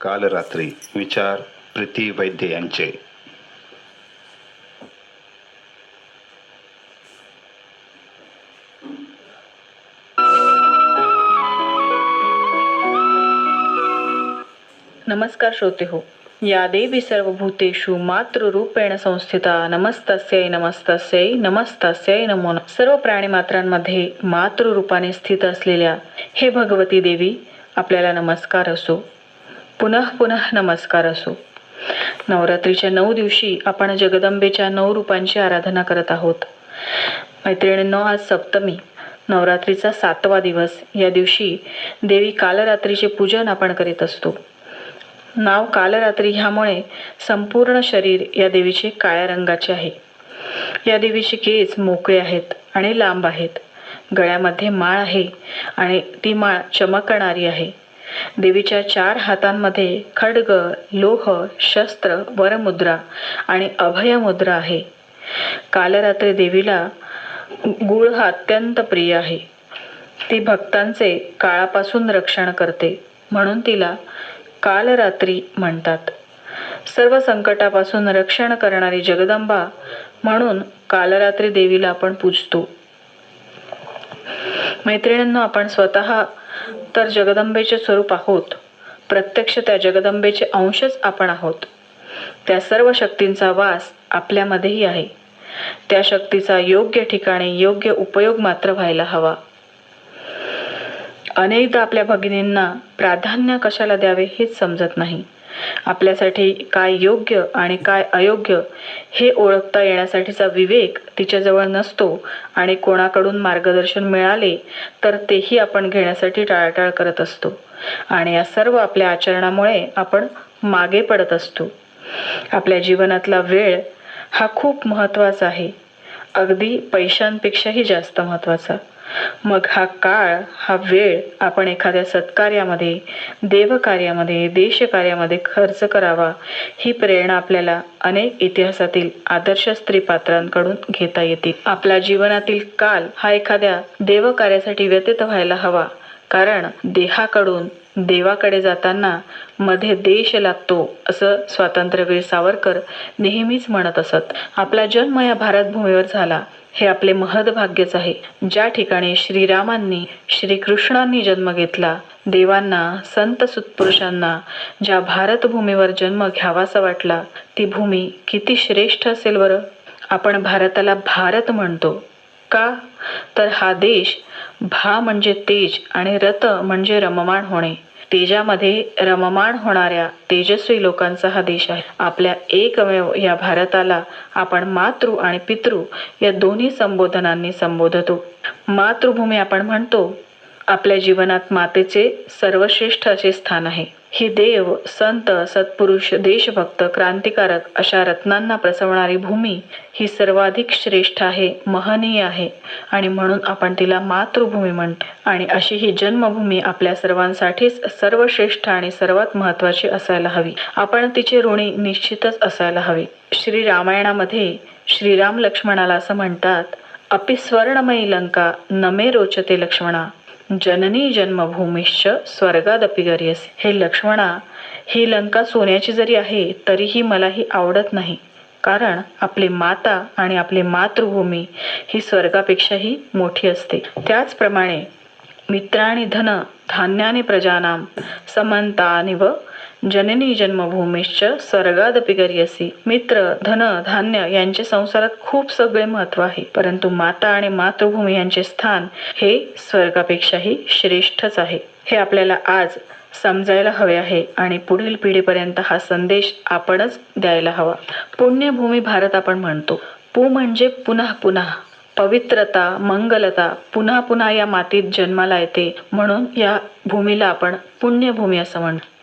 काल रात्री विचार प्रीती वैद्य यांचे. नमस्कार श्रोते हो. या देवी सर्वभूतेषु मातृरूपेण संस्थिता नमस्तस्यै नमस्तस्यै नमस्तस्यै नमो नमः. सर्व प्राणी मात्रांमध्ये मातृरूपाने स्थित असलेल्या हे भगवती देवी आपल्याला नमस्कार असो. पुनः पुनः नमस्कार असो. नवरात्रीच्या 9 दिवशी आपण जगदंबेच्या 9 रूपांची आराधना करत आहोत. मैत्रिणींनो, आज सप्तमी, नवरात्रीचा 7वा दिवस. या दिवशी देवी कालरात्रीचे पूजन आपण करीत असतो. नाव कालरात्री ह्यामुळे संपूर्ण शरीर या देवीचे काळ्या रंगाचे आहे. या देवीचे केस मोकळे आहेत आणि लांब आहेत. गळ्यामध्ये माळ आहे आणि ती माळ चमकणारी आहे. देवीच्या 4 हातांमध्ये खड्ग, लोह, शस्त्र, वरमुद्रा आणि अभयमुद्रा आहे. कालरात्री देवीला गुळ हा अत्यंत प्रिय आहे. ती भक्तांचे काळापासून रक्षण करते, म्हणून तिला कालरात्री म्हणतात. सर्व संकटापासून रक्षण करणारी जगदंबा म्हणून कालरात्री देवीला आपण पूजतो. मैत्रिणींनो, आपण स्वतः तर जगदंबेचे स्वरूप आहोत. प्रत्यक्ष त्या जगदंबेचे अंशच आपण आहोत. त्या सर्व शक्तींचा वास आपल्यामध्येही आहे. त्या शक्तीचा योग्य ठिकाणी योग्य उपयोग मात्र व्हायला हवा. अनेकदा आपल्या भगिनींना प्राधान्य कशाला द्यावे हेच समजत नाही. आपल्यासाठी काय योग्य आणि काय अयोग्य हे ओळखता येण्यासाठीचा विवेक तिच्याजवळ नसतो आणि कोणाकडून मार्गदर्शन मिळाले तर तेही आपण घेण्यासाठी टाळाटाळ करत असतो. आणि या सर्व आपल्या आचरणामुळे आपण मागे पडत असतो. आपल्या जीवनातला वेळ हा खूप महत्त्वाचा आहे, अगदी पैशांपेक्षाही जास्त महत्त्वाचा. मग हा काळ, हा वेळ आपण एखाद्या सत्कार्यामध्ये, देवकार्यामध्ये, देशकार्यामध्ये खर्च करावा, ही प्रेरणा आपल्याला अनेक इतिहासातील आदर्श स्त्री पात्रांकडून घेता येते. आपल्या जीवनातील काल हा एखाद्या देवकार्यासाठी व्यतीत व्हायला हवा, कारण देहाकडून देवाकडे जाताना मध्ये देश लागतो, असं स्वातंत्र्यवीर सावरकर नेहमीच म्हणत असत. आपला जन्म या भारतभूमीवर झाला हे आपले महदभाग्यच आहे. ज्या ठिकाणी श्रीरामांनी, श्रीकृष्णांनी जन्म घेतला, देवांना, संत सत्पुरुषांना ज्या भारतभूमीवर जन्म घ्यावासा वाटला, ती भूमी किती श्रेष्ठ असेल बरं. आपण भारताला भारत म्हणतो का? तर हा देश, भा म्हणजे तेज आणि रत म्हणजे रममाण होणे, तेजामध्ये रममाण होणाऱ्या तेजस्वी लोकांचा हा देश आहे. आपल्या एकमेव या भारताला आपण मातृ आणि पितृ या दोन्ही संबोधनांनी संबोधतो. मातृभूमी आपण म्हणतो. आपल्या जीवनात मातेचे सर्वश्रेष्ठ असे स्थान आहे. ही देव, संत, सत्पुरुष, देशभक्त, क्रांतिकारक अशा रत्नांना प्रसवणारी भूमी ही सर्वाधिक श्रेष्ठ आहे, महनीय आहे आणि म्हणून आपण तिला मातृभूमी म्हणतो. आणि अशी ही जन्मभूमी आपल्या सर्वांसाठीच सर्वश्रेष्ठ आणि सर्वात महत्त्वाची असायला हवी. आपण तिचे ऋणी निश्चितच असायला हवी. श्री रामायणामध्ये श्रीराम लक्ष्मणाला असं म्हणतात, अपि स्वर्णमयी लंका नमे रोचते लक्ष्मणा, जननी जन्मभूमिश्च स्वर्गादपि गरीयसी. हे लक्ष्मणा, ही लंका सोन्याची जरी आहे तरीही मला ही आवडत नाही, कारण आपली माता आणि आपली मातृभूमी ही स्वर्गापेक्षाही मोठी असते. त्याचप्रमाणे मित्राणि धन धान्यानि प्रजानां समन्तानिव जननी जन्मभूमीश्च स्वर्गादपि गरीयसी. मित्र, धन, धान्य यांचे संसारात खूप सगळे महत्त्व आहे, परंतु माता आणि मातृभूमी यांचे स्थान हे स्वर्गापेक्षाही श्रेष्ठच आहे. हे आपल्याला आज समजायला हवे आहे आणि पुढील पिढीपर्यंत हा संदेश आपणच द्यायला हवा. पुण्यभूमी भारत आपण म्हणतो. पू म्हणजे पुन्हा पुन्हा, पवित्रता, मंगलता पुन्हा पुन्हा या मातीत जन्माला येते, म्हणून या भूमीला आपण पुण्यभूमी असं म्हणतो.